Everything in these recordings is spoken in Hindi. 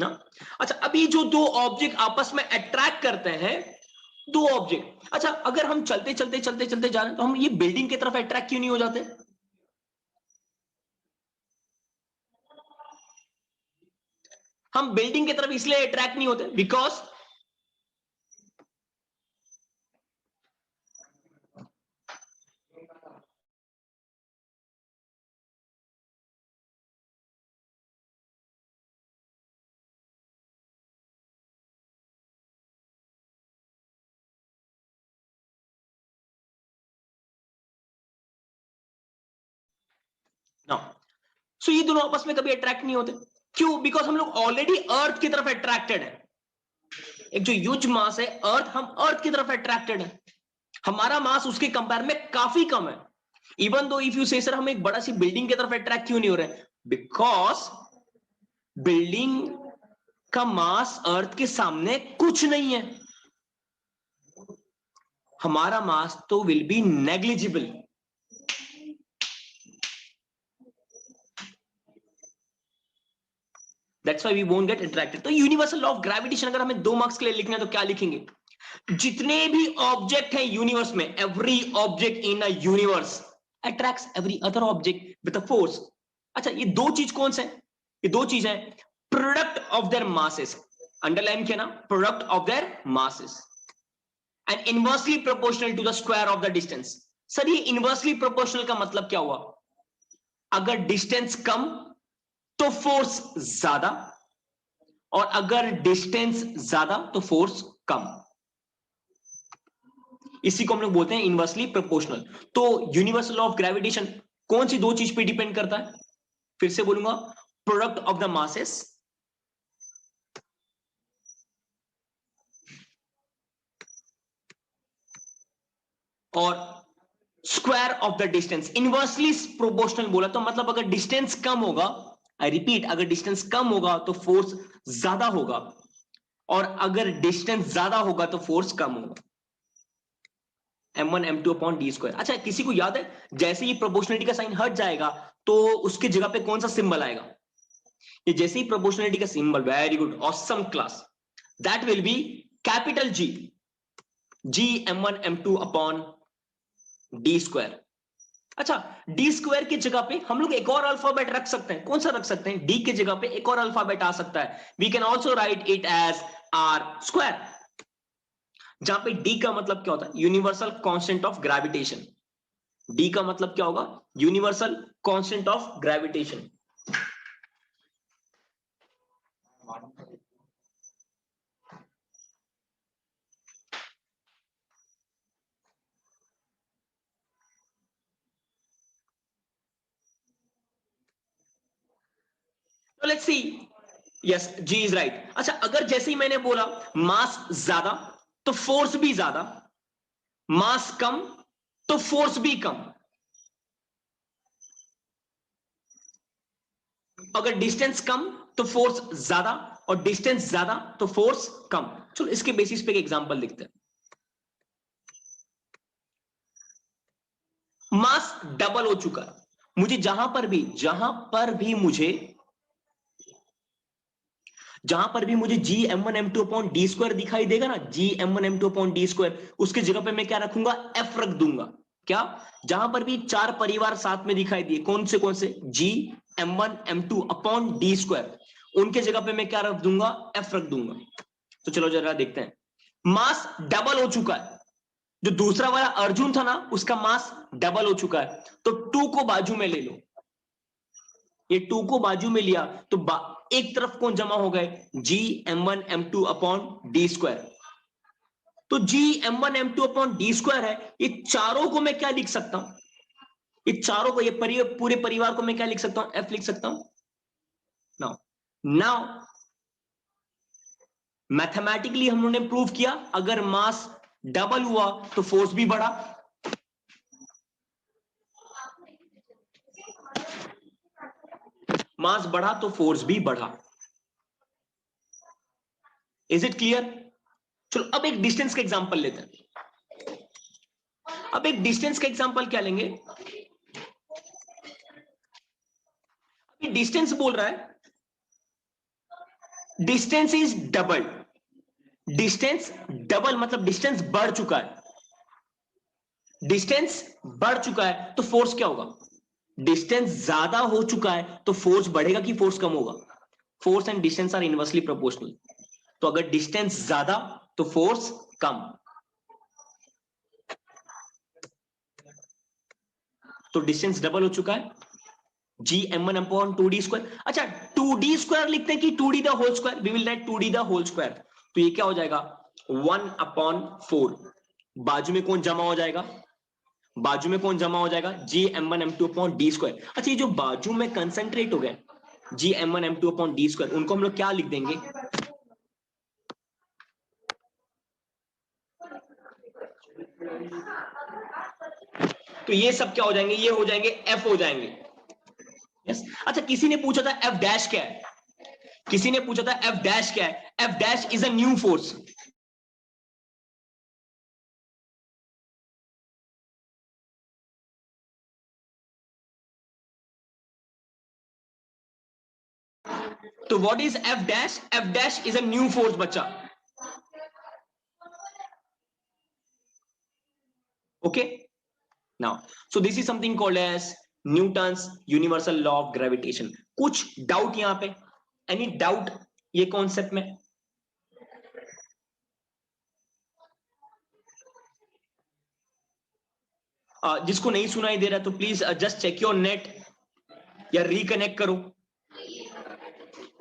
ना। अच्छा, अभी जो दो ऑब्जेक्ट आपस में अट्रैक्ट करते हैं, दो ऑब्जेक्ट, अच्छा अगर हम चलते चलते चलते चलते जा रहे हैं तो हम ये बिल्डिंग की तरफ अट्रैक्ट क्यों नहीं हो जाते? हम बिल्डिंग की तरफ इसलिए अट्रैक्ट नहीं होते बिकॉज ना, सो ये दोनों आपस में कभी अट्रैक्ट नहीं होते। क्यों? बिकॉज हम लोग ऑलरेडी अर्थ की तरफ अट्रैक्टेड है। एक जो ह्यूज मास है अर्थ, हम अर्थ की तरफ अट्रैक्टेड है। हमारा मास उसके कंपेयर में काफी कम है। इवन दो इफ यू से सर हम एक बड़ा सी बिल्डिंग की तरफ अट्रैक्ट क्यों नहीं हो रहे? बिकॉज बिल्डिंग का मास अर्थ के सामने कुछ नहीं है। हमारा मास तो will be negligible. That's why we won't get attracted. तो यूनिवर्सल लॉ ऑफ ग्रेविटेशन अगर हमें 2 मार्क्स के लिए लिखना है तो क्या लिखेंगे? जितने भी ऑब्जेक्ट हैं यूनिवर्स में, every object in a universe attracts every other object with a force. अच्छा, ये दो चीज कौन से हैं? ये दो चीज हैं, product of their masses, underline किया ना, product of their masses and inversely proportional to the square of the distance. Sir ये इनवर्सली प्रोपोर्शनल का मतलब क्या हुआ? अगर डिस्टेंस कम तो फोर्स ज्यादा, और अगर डिस्टेंस ज्यादा तो फोर्स कम। इसी को हम लोग बोलते हैं इनवर्सली प्रोपोर्शनल। तो यूनिवर्सल लॉ ऑफ ग्रेविटेशन कौन सी दो चीज पे डिपेंड करता है? फिर से बोलूंगा, प्रोडक्ट ऑफ द मासेस और square of the distance. Inversely proportional बोला तो मतलब अगर डिस्टेंस कम होगा, आई रिपीट, अगर डिस्टेंस कम होगा तो फोर्स ज्यादा होगा, और अगर डिस्टेंस ज्यादा होगा तो फोर्स कम होगा। m1 m2 upon D square. अच्छा, किसी को याद है जैसे ही प्रोपोर्शनलिटी का साइन हट जाएगा तो उसके जगह पे कौन सा सिंबल आएगा? ये जैसे ही प्रोपोर्शनलिटी का symbol, very good, awesome class, that will be capital G, G m1 m2 upon D square. अच्छा, डी स्क्वायर की जगह पे हम लोग एक और अल्फाबेट रख सकते हैं। कौन सा रख सकते हैं? डी की जगह पे एक और अल्फाबेट आ सकता है। We can also write it as R square, जहां पे डी का मतलब क्या होता है? Universal constant of gravitation. D का मतलब क्या होगा? Universal constant of gravitation. तो let's see, yes G is right. अच्छा, अगर जैसे ही मैंने बोला मास ज्यादा तो फोर्स भी ज्यादा, मास कम तो फोर्स भी कम, अगर डिस्टेंस कम तो फोर्स ज्यादा, और डिस्टेंस ज्यादा तो फोर्स कम। चलो इसके बेसिस पे एक एग्जांपल लिखते हैं। मास डबल हो चुका है, मुझे जहां पर भी मुझे जी m1 m2 upon D square दिखाई देगा ना, जी m1 m2 upon D square, उसकी जगह पे मैं क्या रखूंगा? एफ रख दूंगा। क्या? जहां पर भी चार परिवार साथ में दिखाई दिए, कौन से? जी m1 m2 upon D square, उनके जगह पे मैं क्या रख दूंगा? एफ रख दूंगा। तो चलो जरा देखते हैं। मास डबल हो चुका है, जो दूसरा वाला अर्जुन था ना उसका मास डबल हो चुका है, तो 2 को बाजू में ले लो। ये 2 को बाजू में लिया तो एक तरफ कौन जमा हो गए? जी m1 m2 upon D square. तो जी m1 m2 upon D square है, ये चारों को मैं क्या लिख सकता हूं? ये चारों को, ये पूरे परिवार को मैं क्या लिख सकता हूं? एफ लिख सकता हूं। नाउ नाउ मैथमेटिकली हम लोगों ने प्रूव किया, अगर मास डबल हुआ तो फोर्स भी बढ़ा। मास बढ़ा तो फोर्स भी बढ़ा। Is it clear? चलो अब एक डिस्टेंस का एग्जांपल लेते हैं। अब एक डिस्टेंस का एग्जांपल क्या लेंगे? अभी डिस्टेंस बोल रहा है distance is double, distance double मतलब डिस्टेंस बढ़ चुका है, डिस्टेंस बढ़ चुका है तो फोर्स क्या होगा? डिस्टेंस ज्यादा हो चुका है तो फोर्स बढ़ेगा कि फोर्स कम होगा? Force and distance are inversely proportional, तो अगर डिस्टेंस ज्यादा तो फोर्स कम, तो डिस्टेंस डबल हो चुका है, जी m1 अपॉन 2d स्क्वायर। अच्छा 2d स्क्वायर लिखते हैं कि 2d the whole square? We will write 2d the whole square, तो ये क्या हो जाएगा 1/4, बाजू में कौन जमा हो जाएगा? बाजू में कौन जमा हो जाएगा? जी m1 m2 upon D square. अच्छा ये जो बाजू में कंसंट्रेट हो गए जी m1 m2 upon D square, उनको हम लोग क्या लिख देंगे? तो ये सब क्या हो जाएंगे? ये हो जाएंगे एफ हो जाएंगे। यस अच्छा किसी ने पूछा था एफ डैश क्या है, किसी ने पूछा था एफ डैश क्या है? F dash is a new force, तो what is F dash? F dash is a new force बच्चा, okay now so this is something called as Newton's universal law of gravitation. कुछ डाउट यहां पे? एनी डाउट ये कॉन्सेप्ट में? जिसको नहीं सुनाई दे रहा तो please just check your net या रिकनेक्ट करो,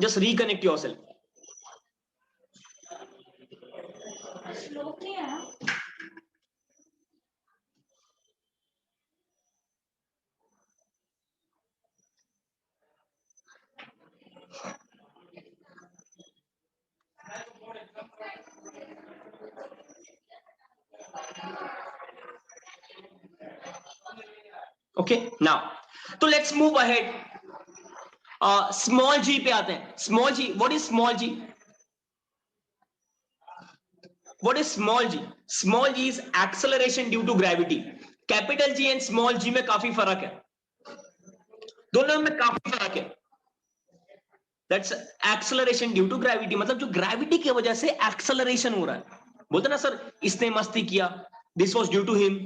just reconnect yourself. Okay now तो let's move ahead, small G पे आते हैं। Small G, what is small G? What is small G? Small G is acceleration due to gravity. Capital G and small G में काफी फर्क है, दोनों में काफी फर्क है। That's acceleration due to gravity, मतलब जो ग्रेविटी की वजह से एक्सेलरेशन हो रहा है। बोलते ना सर इसने मस्ती किया, this was due to him.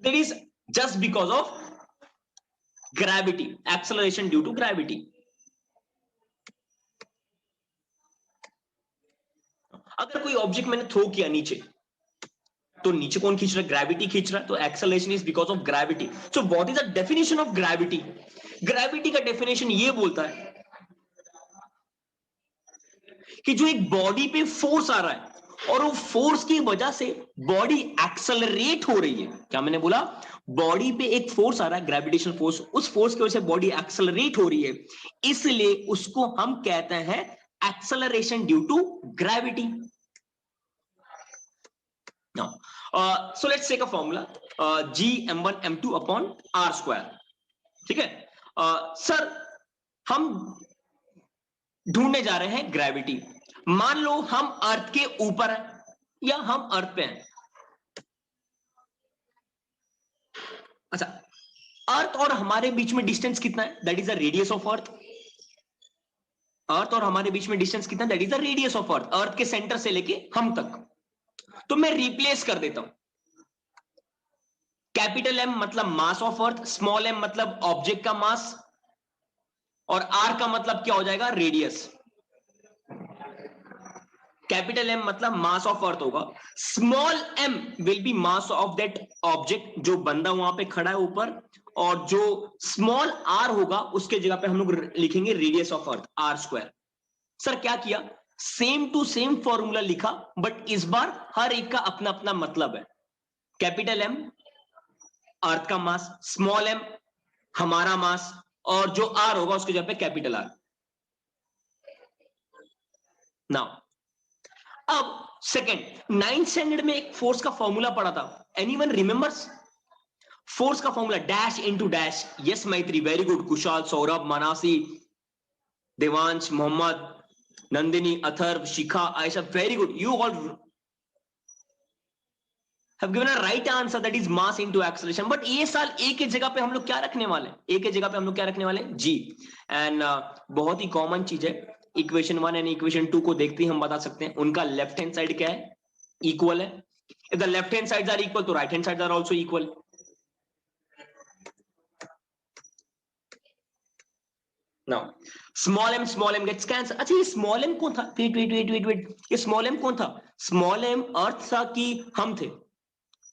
That is just because of gravity, acceleration due to gravity. अगर कोई ऑब्जेक्ट मैंने थ्रो किया नीचे, तो नीचे कौन खींच रहा है? ग्रेविटी खींच रहा है, तो acceleration is because of gravity. So what is the definition of gravity? Gravity का डेफिनेशन ये बोलता है कि जो एक बॉडी पे फोर्स आ रहा है और वो फोर्स की वजह से बॉडी एक्सेलरेट हो रही है। क्या मैंने बोला? बॉडी पे एक फोर्स आ रहा है, ग्रेविटेशनल फोर्स, उस फोर्स की वजह से बॉडी एक्सेलरेट हो रही है, इसलिए उसको हम कहते हैं acceleration due to gravity. Now so let's take a formula G m1 m2 upon r square. ठीक है सर हम ढूंढने जा रहे हैं ग्रेविटी। मान लो हम अर्थ के ऊपर हैं या हम अर्थ पे हैं। अच्छा अर्थ और हमारे बीच में डिस्टेंस कितना है? That is the radius of earth. Earth और हमारे बीच में डिस्टेंस कितना? That is the radius of earth, earth के सेंटर से लेके हम तक। तो मैं रिप्लेस कर देता हूं, कैपिटल एम मतलब mass of earth, small M मतलब ऑब्जेक्ट का मास, और आर का मतलब क्या हो जाएगा? रेडियस। कैपिटल एम मतलब मास ऑफ अर्थ होगा, small M will be mass of that object, जो बंदा वहां पे खड़ा है ऊपर, और जो स्मॉल आर होगा उसके जगह पे हम लोग लिखेंगे radius of earth, R square. Sir क्या किया? सेम टू सेम फॉर्मूला लिखा, बट इस बार हर एक का अपना अपना मतलब है। कैपिटल एम अर्थ का मास, स्मॉल एम हमारा मास, और जो आर होगा उसके जगह पे कैपिटल आर। नाउ अब सेकंड 9th स्टैंडर्ड में एक फोर्स का फॉर्मूला पढ़ा था, एनीवन रिमेंबर्स? फोर्स का formula dash into dash. Yes Maitri, very good. Kushal, Saurabh, Manasi, Devansh, Mohammed, Nandini, Atharv, Shikha, Ayesha, very good, you all have given a right answer that is mass into acceleration. But ये साल ए के जगह पे हम लोग क्या रखने वाले हैं? ए के जगह पे हम लोग क्या रखने वाले हैं? जी. एंड बहुत ही कॉमन चीज है, इक्वेशन 1 एंड इक्वेशन 2 को देखते ही हम बता सकते हैं उनका लेफ्ट हैंड साइड क्या है, इक्वल है. If the left hand sides are equal तो right hand sides are also equal. Now small M gets cancel. अच्छा ये स्मॉल एम कौन था? वेट, ये स्मॉल एम कौन था? स्मॉल एम अर्थ था कि हम थे?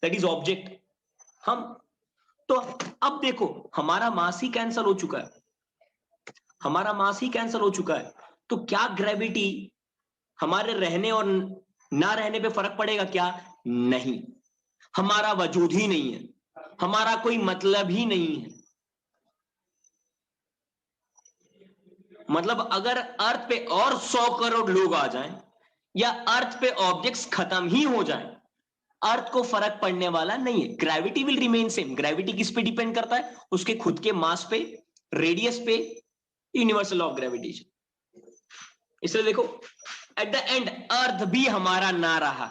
दैट इज ऑब्जेक्ट, हम. तो अब देखो हमारा मास ही कैंसल हो चुका है, हमारा मास ही कैंसल हो चुका है. तो क्या ग्रेविटी हमारे रहने और ना रहने पे फर्क पड़ेगा क्या? नहीं, हमारा वजूद ही नहीं है, हमारा कोई मतलब ही नहीं है. मतलब अगर अर्थ पे और 100 करोड़ लोग आ जाएं या अर्थ पे ऑब्जेक्ट्स खत्म ही हो जाएं, अर्थ को फर्क पड़ने वाला नहीं है. Gravity will remain same. Gravity किस पे डिपेंड करता है? उसके खुद के मास पे, रेडियस पे, यूनिवर्सल लॉ ऑफ ग्रेविटेशन. इसलिए देखो एट द एंड अर्थ भी हमारा ना रहा,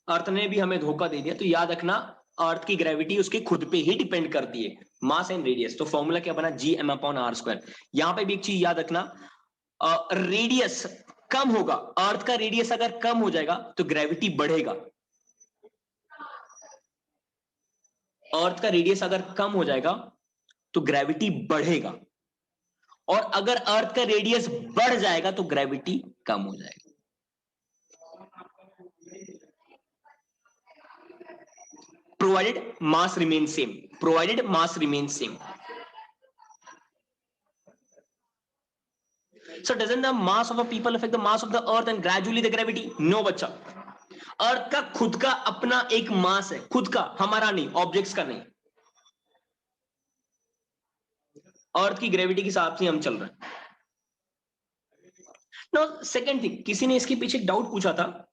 अर्थ ने भी हमें धोखा दे दिया. तो याद रखना अर्थ की ग्रेविटी उसके खुद पे ही डिपेंड करती है, मास एंड रेडियस. तो फॉर्मूला क्या बना? G M upon R square. यहां पे भी एक चीज याद रखना, रेडियस कम होगा, अर्थ का रेडियस अगर कम हो जाएगा तो ग्रेविटी बढ़ेगा. अर्थ का रेडियस अगर कम हो जाएगा तो ग्रेविटी बढ़ेगा, और अगर अर्थ का रेडियस बढ़ जाएगा तो ग्रेविटी कम हो जाएगा. provided mass remains same, provided mass remains same. So doesn't the mass of a people affect the mass of the earth and gradually the gravity? No बच्चा, अर्थ का खुद का अपना एक मास है, खुद का, हमारा नहीं, ऑब्जेक्ट्स का नहीं. अर्थ की ग्रेविटी के हिसाब से हम चल रहे हैं. नाउ सेकंड थिंग, किसी ने इसके पीछे एक डाउट पूछा था,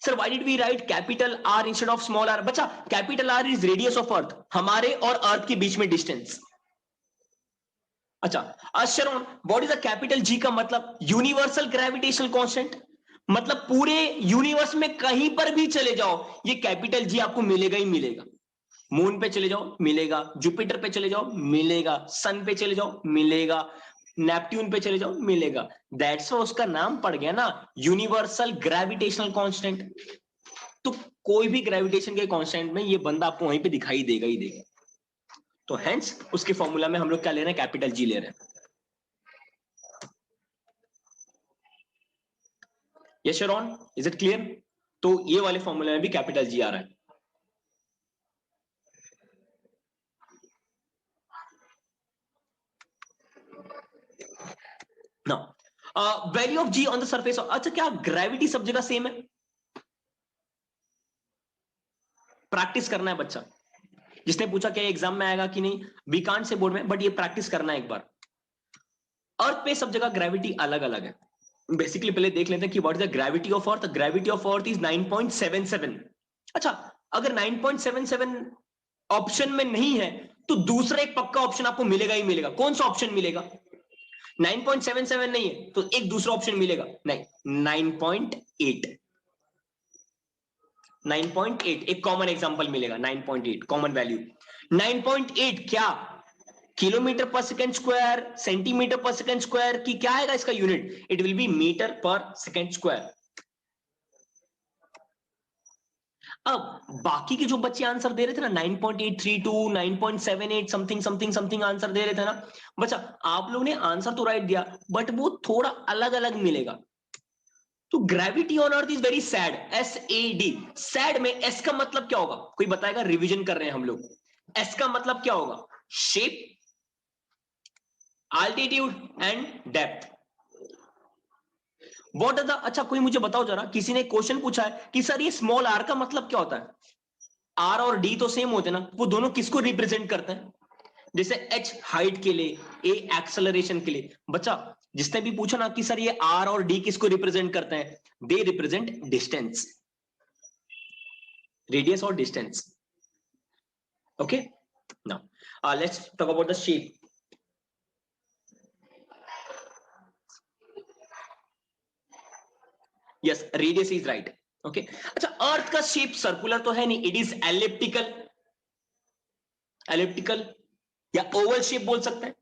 sir why did we write capital R instead of small R? बच्चा capital R is radius of earth, हमारे और अर्थ के बीच में डिस्टेंस. अच्छा Sharan, what is the capital G का मतलब? Universal gravitational constant. मतलब पूरे यूनिवर्स में कहीं पर भी चले जाओ ये कैपिटल जी आपको मिलेगा ही मिलेगा. मून पे चले जाओ मिलेगा, जुपिटर पे चले जाओ मिलेगा, सन पे चले जाओ मिलेगा, नेपट्यून पे चले जाओ मिलेगा. दैट्स व्हाई उसका नाम पड़ गया ना यूनिवर्सल ग्रेविटेशनल कांस्टेंट. तो कोई भी ग्रेविटेशन के कांस्टेंट में ये बंदा आपको वहीं पे दिखाई देगा ही देगा. तो हेंस उसके फॉर्मूला में हम लोग क्या ले रहे हैं? कैपिटल जी ले रहे हैं. यस शरण, इज इट क्लियर? तो ये वाले फॉर्मूला में भी कैपिटल जी आ रहा है. Value of G on the surface. अच्छा क्या ग्रेविटी सब जगह सेम है? प्रैक्टिस करना है बच्चा. जिसने पूछा क्या एग्जाम में आएगा कि नहीं, वी कांट से बोर्ड में, बट ये प्रैक्टिस करना है एक बार. अर्थ पे सब जगह ग्रेविटी अलग अलग है. बेसिकली पहले देख लेते हैं कि what is the gravity of earth. Gravity of earth is 9.77. अच्छा अगर 9.77 ऑप्शन में नहीं है तो दूसरा एक पक्का ऑप्शन आपको मिलेगा ही मिलेगा. कौन सा ऑप्शन मिलेगा? 9.77 नहीं है तो एक दूसरा ऑप्शन मिलेगा. नहीं, 9.8. 9.8 एक कॉमन एग्जांपल मिलेगा. 9.8 कॉमन वैल्यू. 9.8 क्या kilometre per second square, centimetre per second square की क्या आएगा इसका unit? It will be metre per second square. अब बाकी के जो बच्चे आंसर दे रहे थे ना 9.832, 9.78 समथिंग समथिंग समथिंग आंसर दे रहे थे ना बच्चा, आप लोगों ने आंसर तो राइट दिया बट वो थोड़ा अलग अलग मिलेगा. तो gravity on earth is very sad. SAD, sad में एस का मतलब क्या होगा? कोई बताएगा? रिवीजन कर रहे हैं हम लोग. एस का मतलब क्या होगा? Shape, altitude and depth. What are the, अच्छा कोई मुझे बताओ जरा, किसी ने क्वेश्चन पूछा है कि सर ये स्मॉल आर का मतलब क्या होता है? आर और डी तो सेम होते हैं ना, वो दोनों किसको रिप्रेजेंट करते हैं? जैसे H हाइट के लिए, A एक्सेलरेशन के लिए. बच्चा जिसने भी पूछा ना कि सर ये R और D किसको रिप्रेजेंट करते हैं, दे रिप्रेजेंट डिस्टेंस, रेडियस और distance. Okay now let's talk about the shape. Yes, radius is right. Okay अच्छा, अर्थ का शेप सर्कुलर तो है नहीं, इट इज एलिप्टिकल, एलिप्टिकल या ओवल शेप बोल सकते हैं।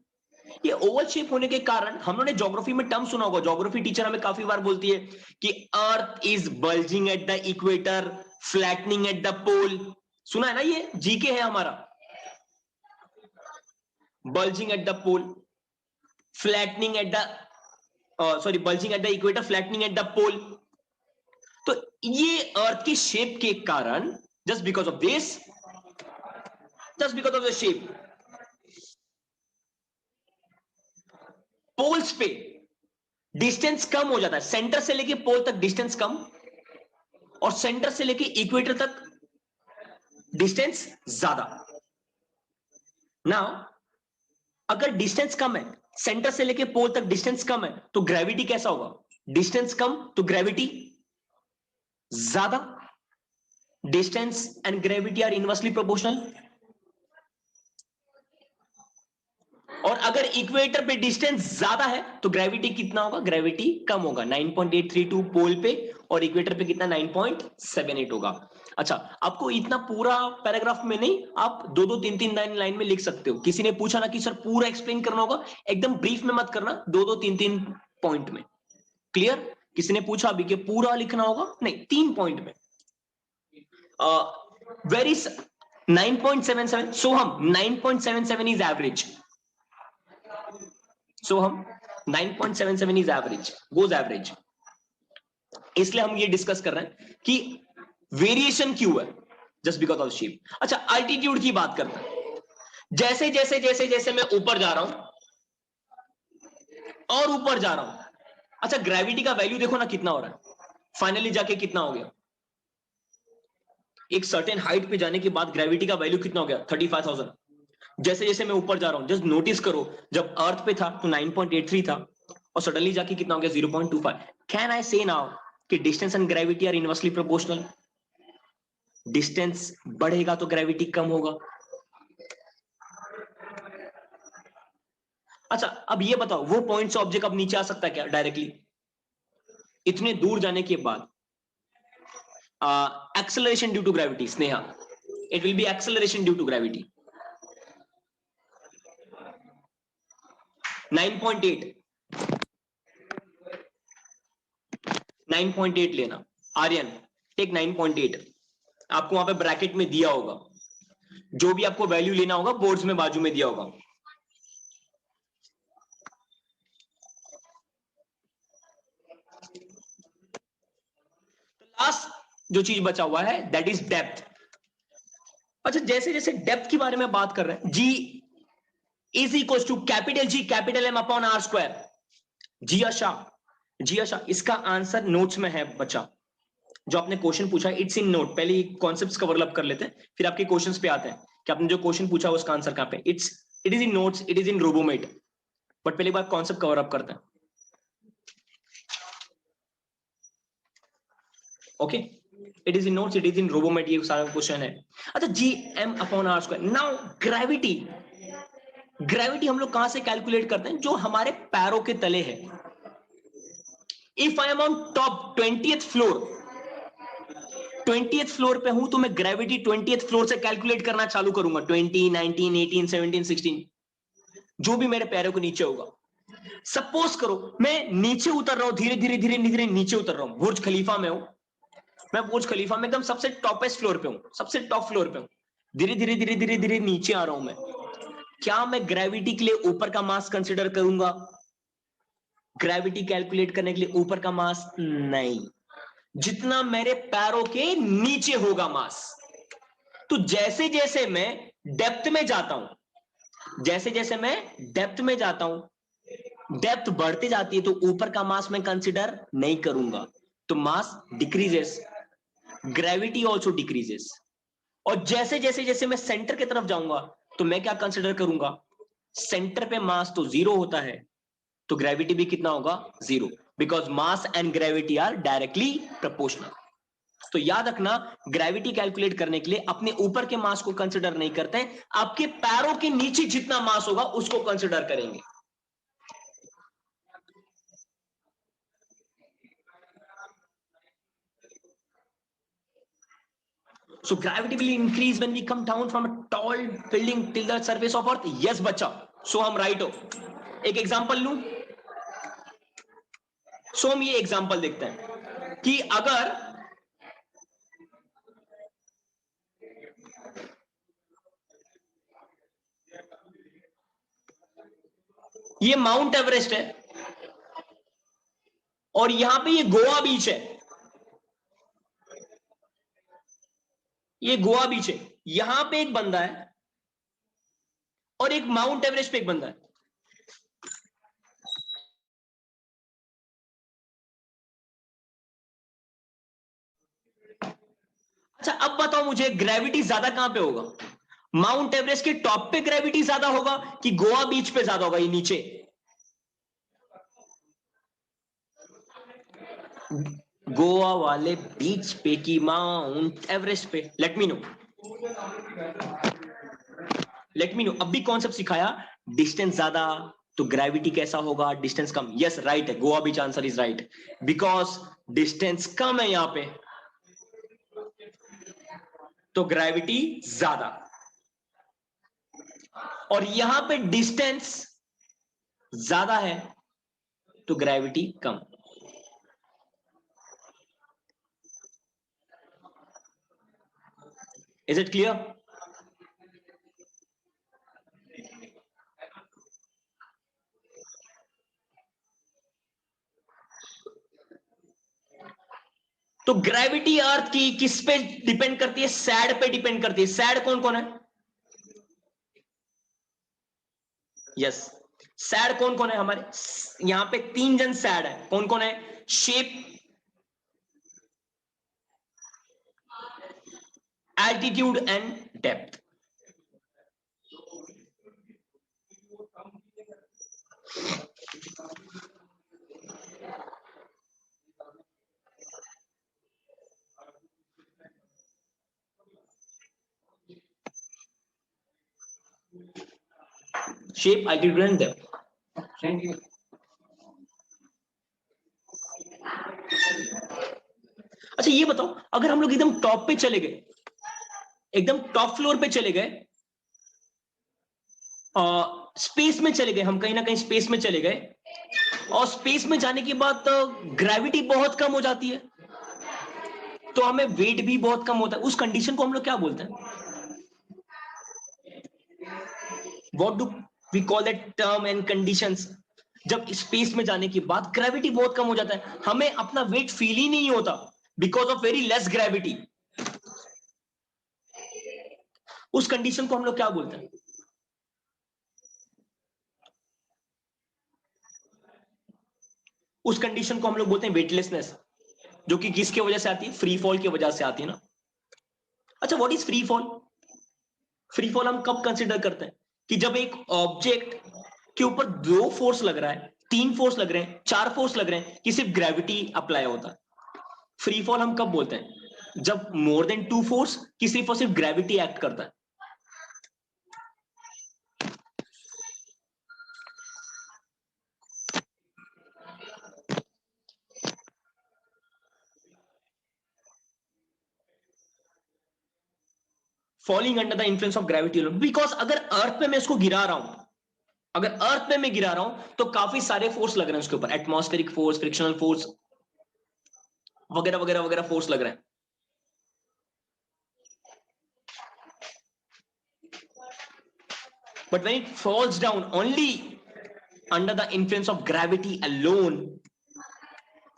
ये ओवल शेप होने के कारण हम लोगों ने ज्योग्राफी में टर्म सुना होगा, ज्योग्राफी टीचर हमें काफी बार बोलती है कि earth is bulging at the equator, flattening at the pole. सुना है ना, ये जीके है हमारा। Bulging at the pole, flattening at the sorry bulging at the equator, flattening at the pole. तो ये अर्थ की शेप के कारण, just because of this, just because of the shape, poles पे डिस्टेंस कम हो जाता है, सेंटर से लेके पोल तक डिस्टेंस कम, और सेंटर से लेके इक्वेटर तक डिस्टेंस ज्यादा। नाउ अगर डिस्टेंस कम है, सेंटर से लेके पोल तक डिस्टेंस कम है, तो ग्रेविटी कैसा होगा? डिस्टेंस कम तो ग्रेविटी ज्यादा। Distance and gravity are inversely proportional. और अगर इक्वेटर पे डिस्टेंस ज्यादा है तो ग्रेविटी कितना होगा? ग्रेविटी कम होगा, 9.832 पोल पे, और इक्वेटर पे कितना? 9.78 होगा। अच्छा, आपको इतना पूरा पैराग्राफ में नहीं, आप दो दो तीन तीन लाइन में लिख सकते हो। किसी ने पूछा ना कि सर पूरा एक्सप्लेन करना होगा, एकदम ब्रीफ में मत करना, दो दो तीन तीन पॉइंट में। क्लियर? किसी ने पूछा अभी कि पूरा लिखना होगा, नहीं, 3 पॉइंट में। वेरी 9.77, सो हम 9.77 इज एवरेज, सो हम 9.77 इज एवरेज, गोज एवरेज। इसलिए हम ये डिस्कस कर रहे हैं कि वेरिएशन क्यों है, जस्ट बिकॉज ऑफ शेप। अच्छा, अल्टीट्यूड की बात करते हैं। जैसे जैसे जैसे जैसे मैं ऊपर जा रहा हूं और ऊपर जा रहा हूं, अच्छा ग्रेविटी का वैल्यू देखो ना कितना हो रहा है, फाइनली जाके कितना हो गया? एक सर्टेन हाइट पे जाने के बाद ग्रेविटी का वैल्यू कितना हो गया? 35,000। जैसे जैसे मैं ऊपर जा रहा हूं, जस्ट नोटिस करो, जब अर्थ पे था तो 9.83 था, और सडनली जाके कितना हो गया? 0.25। कैन आई से नाउ कि distance and gravity are inversely proportional? Distance बढ़ेगा तो ग्रेविटी कम होगा। अच्छा, अब ये बताओ, वो पॉइंट से ऑब्जेक्ट अब नीचे आ सकता है क्या डायरेक्टली? इतने दूर जाने के बाद acceleration due to gravity, Sneha, it will be acceleration due to gravity. 9.8, 9.8 लेना। आर्यन, टेक 9.8, आपको वहां पे ब्रैकेट में दिया होगा, जो भी आपको वैल्यू लेना होगा बोर्ड्स में बाजू में दिया होगा। लास्ट जो चीज बचा हुआ है दैट इज डेप्थ। अच्छा, जैसे जैसे डेप्थ के बारे में बात कर रहे हैं, G is equal to capital G capital M upon R square. जी आशा, जी आशा, इसका आंसर नोट्स में है बच्चा, जो आपने क्वेश्चन पूछा इट्स इन नोट। पहले कॉन्सेप्ट्स कवर अप कर लेते हैं, फिर आपके क्वेश्चंस पे आते हैं कि आपने जो क्वेश्चन पूछा उसका आंसर कहां पे। It is in notes, it is in Robomate, but पहले बार कॉन्सेप्ट कवर अप करते हैं। Okay, it is in notes, it is in Robomate, ये सारा क्वेश्चन है। अच्छा, G M upon R square. Now gravity, gravity हम लोग कहां से कैलकुलेट करते हैं? जो हमारे पैरों के तले है। If I am on top 20th floor, 20th floor पे हूं, तो मैं ग्रेविटी 20th फ्लोर से कैलकुलेट करना चालू करूंगा। 20, 19, 18, 17, 16, जो भी मेरे पैरों के नीचे होगा। सपोज करो मैं नीचे उतर रहा हूं, धीरे धीरे धीरे धीरे नीचे उतर रहा हूं, बुर्ज खलीफा में हूं, मैं बुर्ज खलीफा में एकदम सबसे टॉपेस्ट फ्लोर पे हूं, सबसे टॉप फ्लोर पे हूं, धीरे धीरे धीरे धीरे धीरे नीचे आ रहा हूं मैं। क्या मैं ग्रेविटी के लिए ऊपर का मास कंसिडर करूंगा? ग्रेविटी कैलकुलेट करने के लिए ऊपर का मास नहीं, जितना मेरे पैरों के नीचे होगा मास। तो जैसे जैसे मैं डेप्थ में जाता हूं, जैसे जैसे मैं डेप्थ में जाता हूं, डेप्थ बढ़ती जाती है, तो ऊपर का मास मैं कंसिडर नहीं करूंगा, तो मास डिक्रीजेस, ग्रेविटी ऑल्सो डिक्रीजेस। और जैसे जैसे जैसे मैं सेंटर की तरफ जाऊंगा, तो मैं क्या कंसिडर करूंगा? सेंटर पे मास तो जीरो होता है, तो ग्रेविटी भी कितना होगा? Zero, because mass and gravity are directly proportional. तो याद रखना, ग्रेविटी कैलकुलेट करने के लिए अपने ऊपर के मास को कंसिडर नहीं करते हैं, आपके पैरों के नीचे जितना मास होगा उसको कंसिडर करेंगे। So gravity will increase when we come down from a tall building till the surface of earth. Yes बच्चा, so हम right हो. एक एग्जांपल लूं, सो हम ये एग्जांपल देखते हैं कि अगर ये माउंट एवरेस्ट है और यहां पे ये गोवा बीच है, ये गोवा बीच है, यहां पे एक बंदा है और एक माउंट एवरेस्ट पे एक बंदा है. अच्छा अब बताओ मुझे ग्रेविटी ज्यादा कहां पे होगा? माउंट एवरेस्ट के टॉप पे ग्रेविटी ज्यादा होगा कि गोवा बीच पे ज्यादा होगा, ये नीचे? गोवा वाले बीच पे की माउंट एवरेस्ट पे? लेट मी नो अब भी कॉन्सेप्ट सिखाया. डिस्टेंस ज्यादा तो ग्रेविटी कैसा होगा? डिस्टेंस कम. यस राइट है, Goa beach answer is right because distance कम है यहां पे तो ग्रेविटी ज्यादा, और यहां पे डिस्टेंस ज्यादा है तो gravity come. Is it clear? तो ग्रेविटी अर्थ की किस पे डिपेंड करती है? सैड पे डिपेंड करती है. सैड कौन कौन है? यस, सैड कौन कौन है हमारे? यहां पे 3 जन सैड है. कौन कौन है? Shape, altitude and depth. Shape, altitude and depth. अच्छा ये बताओ, अगर हम लोग एकदम टॉप पे चले गए, एकदम टॉप फ्लोर पे चले गए, स्पेस में चले गए, हम कहीं ना कहीं स्पेस में चले गए, और स्पेस में जाने के बाद ग्रेविटी बहुत कम हो जाती है तो हमें वेट भी बहुत कम होता है. उस कंडीशन को हम लोग क्या बोलते हैं? What do we call that term and conditions? जब स्पेस में जाने के बाद ग्रेविटी बहुत कम हो जाता है, हमें अपना वेट फील ही नहीं होता because of very less gravity. उस कंडीशन को हम लोग क्या बोलते हैं? उस कंडीशन को हम लोग बोलते हैं वेटलेसनेस, जो कि किसकी वजह से आती है? फ्री फॉल की वजह से आती है ना. अच्छा what is free fall? Free fall हम कब कंसिडर करते हैं? कि जब एक ऑब्जेक्ट के ऊपर 2 फोर्स लग रहा है, 3 फोर्स लग रहे हैं, 4 फोर्स लग रहे हैं, कि सिर्फ ग्रेविटी अप्लाई होता है. फ्री फॉल हम कब बोलते हैं? जब मोर देन 2 फोर्स की सिर्फ और सिर्फ ग्रेविटी एक्ट करता है. Falling under the influence of gravity. Because अगर अर्थ पे मैं इसको गिरा रहा हूं, अगर अर्थ पे मैं गिरा रहा हूं तो काफी सारे फोर्स लग रहे हैं उसके ऊपर, एटमॉस्फेरिक फोर्स, फ्रिक्शनल फोर्स वगैरह वगैरह वगैरह फोर्स लग रहे हैं. But when it falls down only under the influence of gravity alone,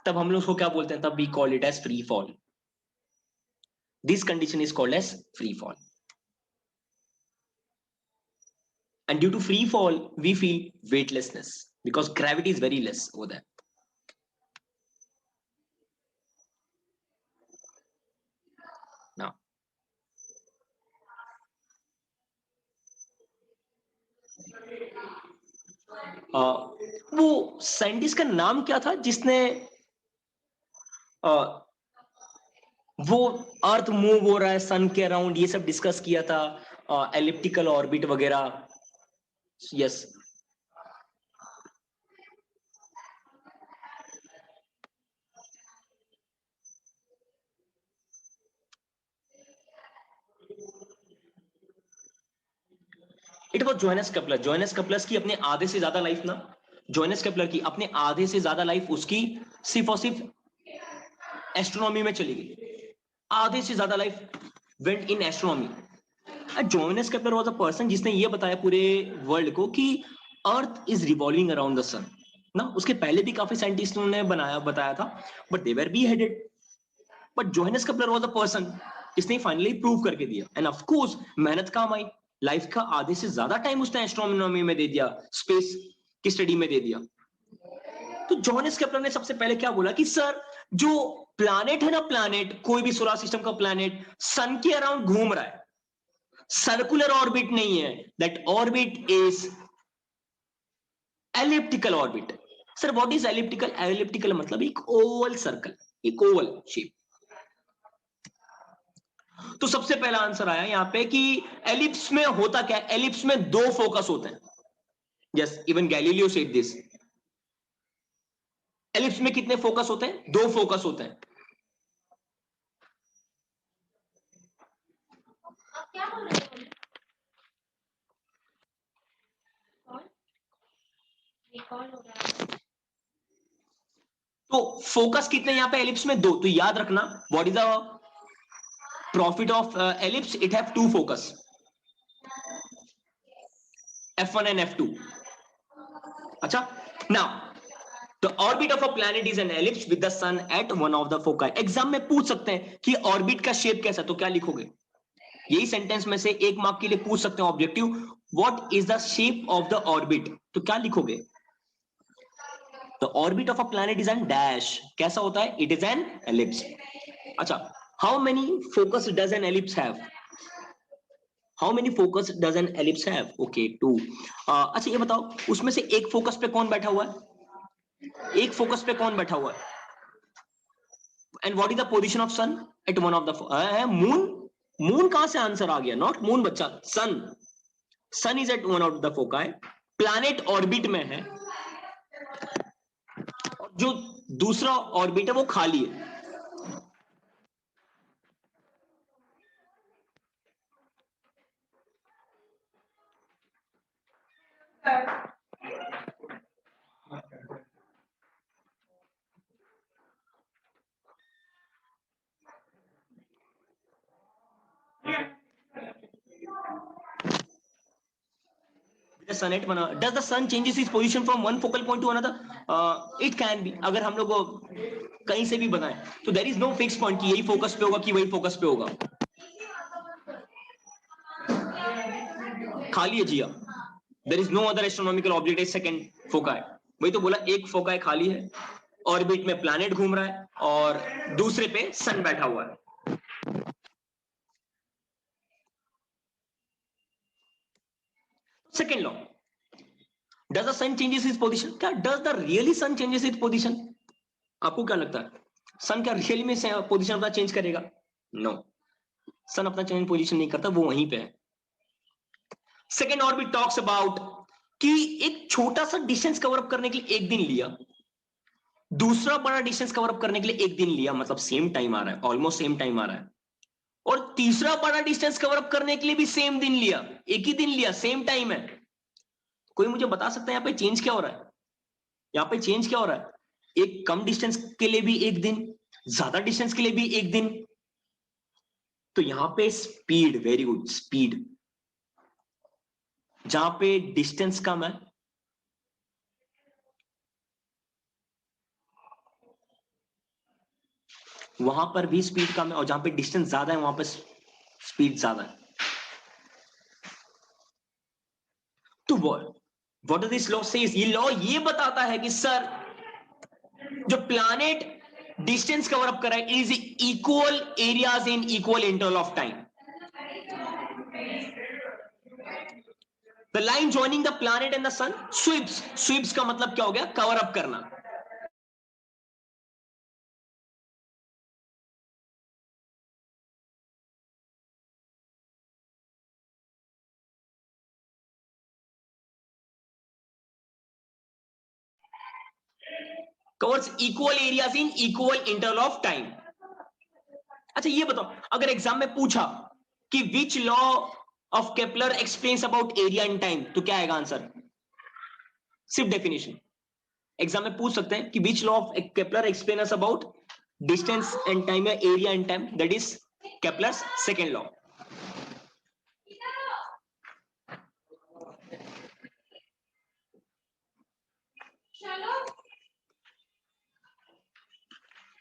तब हम लोग उसको क्या बोलते हैं? तब we call it as free fall. This condition is called as free fall. And due to free fall, we feel weightlessness because gravity is very less over there. Now, वो साइंटिस्ट का नाम क्या था जिसने वो अर्थ मूव हो रहा है सन के अराउंड ये सब डिस्कस किया था, एलिप्टिकल ऑर्बिट वगैरह? Yes, it was Johannes Kepler. Johannes Kepler की अपने आधे से ज्यादा लाइफ ना, जोहानस केपलर की अपने आधे से ज्यादा लाइफ उसकी सिर्फ और सिर्फ एस्ट्रोनॉमी में चली गई। आधे से ज्यादा life went in astronomy. Johannes Kepler was a person जिसने ये बताया पूरे वर्ल्ड को कि earth is revolving around the sun ना। उसके पहले भी काफी साइंटिस्टों ने बताया था, but they were beheaded. But Johannes Kepler was a person जिसने फाइनली प्रूव करके दिया, एंड ऑफ कोर्स मेहनत काम आई। लाइफ का आधे से ज्यादा टाइम उसने एस्ट्रोनॉमी में दे दिया, स्पेस की स्टडी में दे दिया। तो जोहानस केपलर ने सबसे पहले क्या बोला कि सर, जो प्लैनेट है ना, प्लैनेट कोई भी सोलर सिस्टम का प्लैनेट सन के अराउंड घूम रहा है, सर्कुलर ऑर्बिट नहीं है, that orbit is elliptical orbit. Sir what is elliptical? Elliptical मतलब एक ओवल सर्कल, एक ओवल शेप। तो सबसे पहला आंसर आया यहां पे कि एलिप्स में होता क्या है, एलिप्स में दो फोकस होते हैं। Yes, even Galileo said this. Ellipse में कितने फोकस होते हैं? दो फोकस होते हैं। क्या बोल रहे हो? कौन हो रहा है? तो फोकस कितने यहां पे एलिप्स में? दो। तो याद रखना, what is the profit of ellipse? It have to focus, F1 and F2. अच्छा, now the orbit of a planet is an ellipse with the sun at one of the foci. Exam में पूछ सकते हैं कि ऑर्बिट का शेप कैसा, तो क्या लिखोगे? यही सेंटेंस में से एक मार्क के लिए पूछ सकते हैं objective, what is the shape of the orbit, तो क्या लिखोगे? The orbit of a planet is an dash. कैसा होता है? It is an ellipse. अच्छा, how many focus does an ellipse have? How many focus does an ellipse have? Okay, two. अच्छा ये बताओ, उसमें से एक फोकस पे कौन बैठा हुआ है? एक फोकस पे कौन बैठा हुआ है? And what is the position of sun at one of the moon? Moon कहां से आंसर आ गया? नॉट मून बच्चा, sun. Sun is at one of the foci. Planet orbit में है, और जो दूसरा ऑर्बिट है वो खाली है। The sun at one, does the sun changes its position from one focal point to another? It can be. अगर हम लोग कहीं से भी बनाए तो there is no fixed point कि यही फोकस पे होगा कि वही फोकस पे होगा। खाली है जिया। There is no other astronomical object is second foci. वही तो बोला, एक फोकाई खाली है, ऑर्बिट में प्लैनेट घूम रहा है और दूसरे पे सन बैठा हुआ है। Second law, does the sun changes its position? क्या does the really sun changes its position? आपको क्या लगता है, सन क्या रियली में पोजीशन अपना चेंज करेगा? नो, सन अपना चेंज पोजीशन नहीं करता, वो वहीं पे है। सेकेंड ऑर्बिट टॉक्स अबाउट कि एक छोटा सा डिस्टेंस कवर अप करने के लिए एक दिन लिया, दूसरा बड़ा डिस्टेंस कवर अप करने के लिए एक दिन लिया, मतलब सेम टाइम आ रहा है, ऑलमोस्ट सेम टाइम आ रहा है, और तीसरा बड़ा डिस्टेंस कवर अप करने के लिए भी सेम दिन लिया, एक ही दिन लिया, सेम टाइम है। कोई मुझे बता सकता है यहाँ पे चेंज क्या हो रहा है? यहाँ पे चेंज क्या हो रहा है? एक कम डिस्टेंस के लिए भी एक दिन, ज्यादा डिस्टेंस के लिए भी एक दिन। तो यहां पे स्पीड, वेरी गुड, स्पीड। जहां पे डिस्टेंस कम है वहां पर भी स्पीड कम है, और जहां पे डिस्टेंस ज्यादा है वहां पर स्पीड ज्यादा है। तो what does this law says? ये लॉ ये बताता है कि सर, जो प्लैनेट डिस्टेंस कवर अप कर रहा है is equal areas in equal interval of time. The line joining the planet and the sun sweeps. Sweeps का मतलब क्या हो गया? कवर अप करना। Covers equal areas in equal interval of time. अच्छा ये बताओ, अगर एग्जाम में पूछा कि which law of Kepler explains about area and time, तो क्या आएगा आंसर? सिर्फ डेफिनेशन एग्जाम में पूछ सकते हैं कि which law of Kepler explain us about distance and time या area and time, that is Kepler's second law.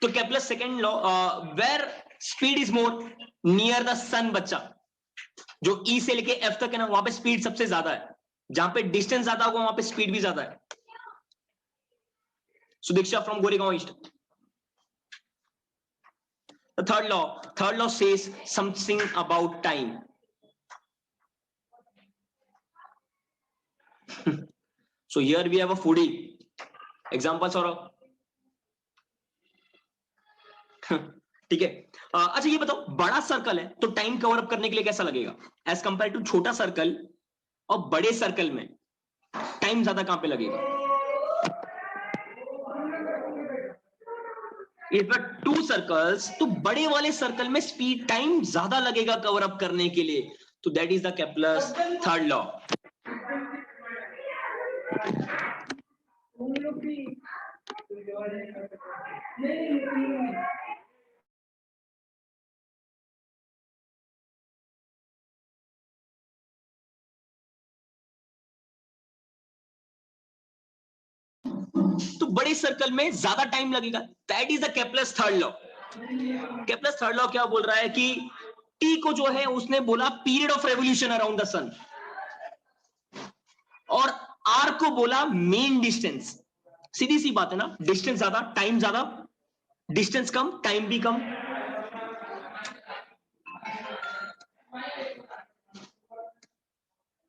तो Kepler second law, where speed is more near the sun, बच्चा जो ई से लेके एफ तक है ना, वहां पे स्पीड सबसे ज्यादा है. जहां पे डिस्टेंस ज्यादा होगा वहां पे स्पीड भी ज्यादा है. Sudiksha from Goregaon east. The third law says something about time. So here we have a foodie. Example Saurabh. ठीक है. अच्छा ये बताओ, बड़ा सर्कल है तो टाइम कवर अप करने के लिए कैसा लगेगा एज कंपेयर टू छोटा सर्कल, और बड़े सर्कल में टाइम ज्यादा कहां पे लगेगा? इफ टू सर्कल्स, तो बड़े वाले सर्कल में स्पीड टाइम ज्यादा लगेगा कवर अप करने के लिए. तो that is the Kepler's third law. तो बड़े सर्कल में ज्यादा टाइम लगेगा, that is the Kepler's third law. Kepler's third law क्या बोल रहा है कि टी को जो है उसने बोला period of revolution around the sun, और आर को बोला मेन डिस्टेंस. सीधी सी बात है ना, डिस्टेंस ज्यादा टाइम ज्यादा, डिस्टेंस कम टाइम भी कम.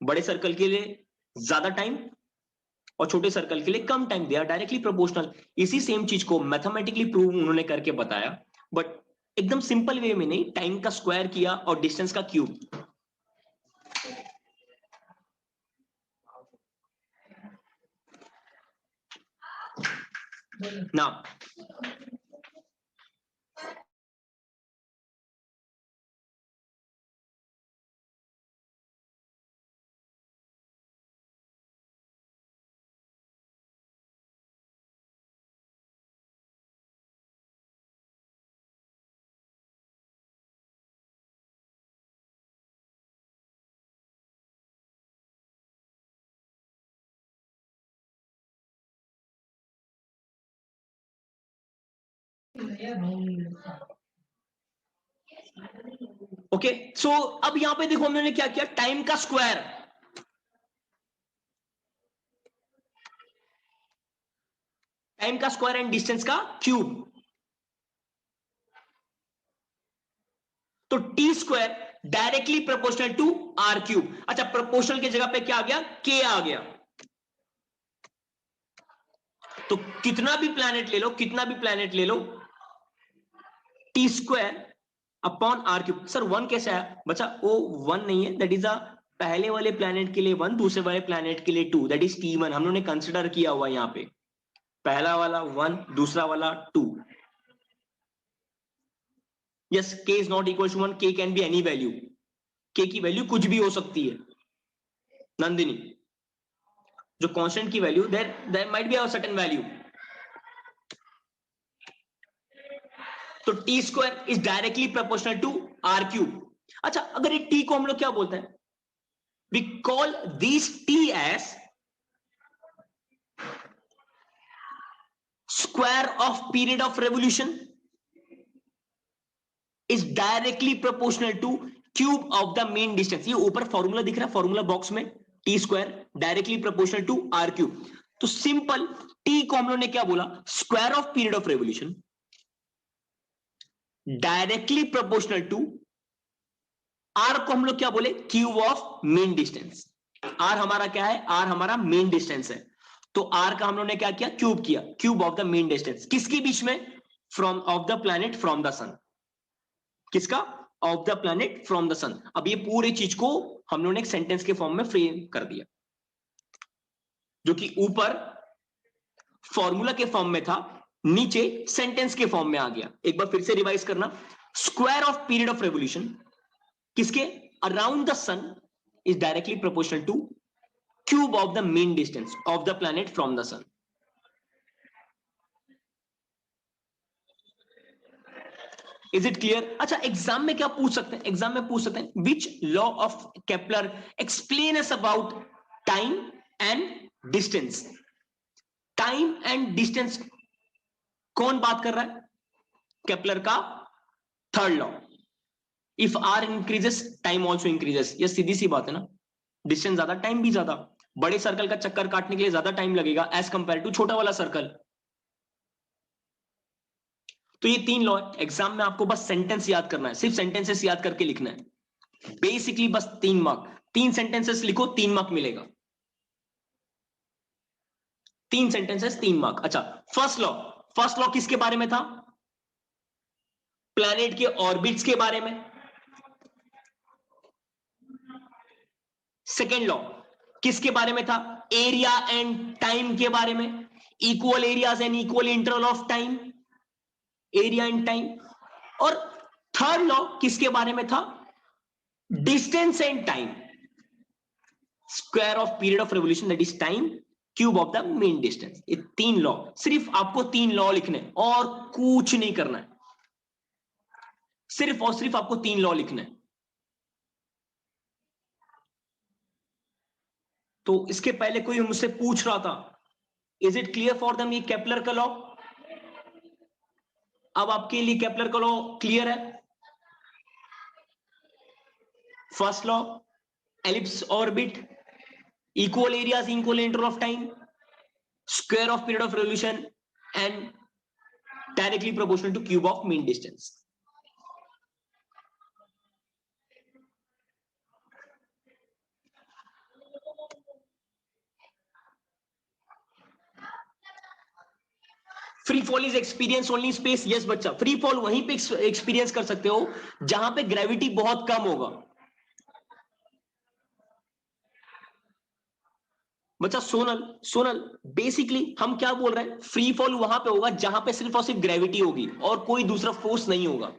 बड़े सर्कल के लिए ज्यादा टाइम और छोटे सर्कल के लिए कम time, they are directly proportional. इसी सेम चीज को मैथमेटिकली प्रूव उन्होंने करके बताया, बट एकदम सिंपल वे में नहीं, टाइम का स्क्वायर किया और डिस्टेंस का क्यूब. ना ओके. सो अब यहां पे देखो हमने क्या किया, टाइम का स्क्वायर, टाइम का स्क्वायर एंड डिस्टेंस का क्यूब. तो T square directly proportional to R cube. अच्छा, प्रोपोर्शनल की जगह पे क्या आ गया, के आ गया. तो कितना भी प्लैनेट ले लो, कितना भी प्लैनेट ले लो, T square upon R cube. Sir one कैसे आया बच्चा? वो वन नहीं है, दैट इज अ पहले वाले प्लैनेट के लिए वन, दूसरे वाले प्लैनेट के लिए टू, दैट इज T1. हम लोगों ने कंसिडर किया हुआ यहां पे, पहला वाला वन, दूसरा वाला two. Yes, K is not equal to one, K can be any value, K की वैल्यू कुछ भी हो सकती है. नंदिनी, जो कांस्टेंट की value, there might be a certain value. तो T square is directly proportional to R cube. अच्छा, अगर ये टी को हम लोग क्या बोलते हैं, we call this T as square of period of revolution is directly proportional to cube of the mean distance. ये ऊपर फॉर्मूला दिख रहा है, फॉर्मूला बॉक्स में, T square directly proportional to R cube. तो सिंपल टी को हम लोग ने क्या बोला, square of period of revolution directly proportional to R को हम लोग क्या बोले, cube of mean distance. R हमारा क्या है, आर हमारा मेन डिस्टेंस है. तो आर का हम लोग ने क्या किया, क्यूब किया, cube of the mean distance. किसके बीच में, from of the planet from the sun. किसका, of the planet from the sun. अब ये पूरी चीज को हम लोगों ने एक सेंटेंस के फॉर्म में फ्रेम कर दिया, जो कि ऊपर फॉर्मूला के फॉर्म में था, नीचे सेंटेंस के फॉर्म में आ गया. एक बार फिर से रिवाइज करना, square of period of revolution किसके, around the sun is directly proportional to cube of the mean distance of the planet from the sun. Is it clear? अच्छा, एग्जाम में क्या पूछ सकते हैं? एग्जाम में पूछ सकते हैं which law of Kepler explain us about time and distance. Time and distance कौन बात कर रहा है? केपलर का third law. If R increases time also increases. ये सीधी सी बात है ना. डिस्टेंस ज्यादा, टाइम भी ज्यादा. बड़े सर्कल का चक्कर काटने के लिए ज्यादा टाइम लगेगा एज कंपेयर टू छोटा वाला सर्कल. तो ये 3 लॉ है. एग्जाम में आपको बस सेंटेंस याद करना है, सिर्फ सेंटेंसेस याद करके लिखना है. बेसिकली बस 3 मार्क. 3 सेंटेंसेस लिखो, 3 मार्क मिलेगा. 3 सेंटेंसेस 3 मार्क. अच्छा, फर्स्ट लॉ किसके बारे में था? प्लैनेट के ऑर्बिट्स के बारे में. सेकेंड लॉ किसके बारे में था? एरिया एंड टाइम के बारे में. Equal areas and equal interval of time, area and time. और थर्ड लॉ किसके बारे में था? Distance and time. Square of period of revolution that is time, cube of the mean distance. ये 3 लॉ, सिर्फ आपको 3 लॉ लिखने और कुछ नहीं करना है. सिर्फ और सिर्फ आपको 3 लॉ लिखना है. तो इसके पहले कोई मुझसे पूछ रहा था, is it clear for them ये केपलर का लॉ? अब आपके लिए केपलर का लॉ क्लियर है? First law, ellipse orbit, equal areas, equal interval of time, square of period of revolution, and directly proportional to cube of mean distance. Free fall is experience only space. Yes बच्चा, फ्री फॉल वहीं पे एक्सपीरियंस कर सकते हो जहां पे ग्रेविटी बहुत कम होगा. बच्चा सोनल बेसिकली हम क्या बोल रहे हैं? फ्री फॉल वहां पे होगा जहां पे सिर्फ और सिर्फ ग्रेविटी होगी और कोई दूसरा फोर्स नहीं होगा.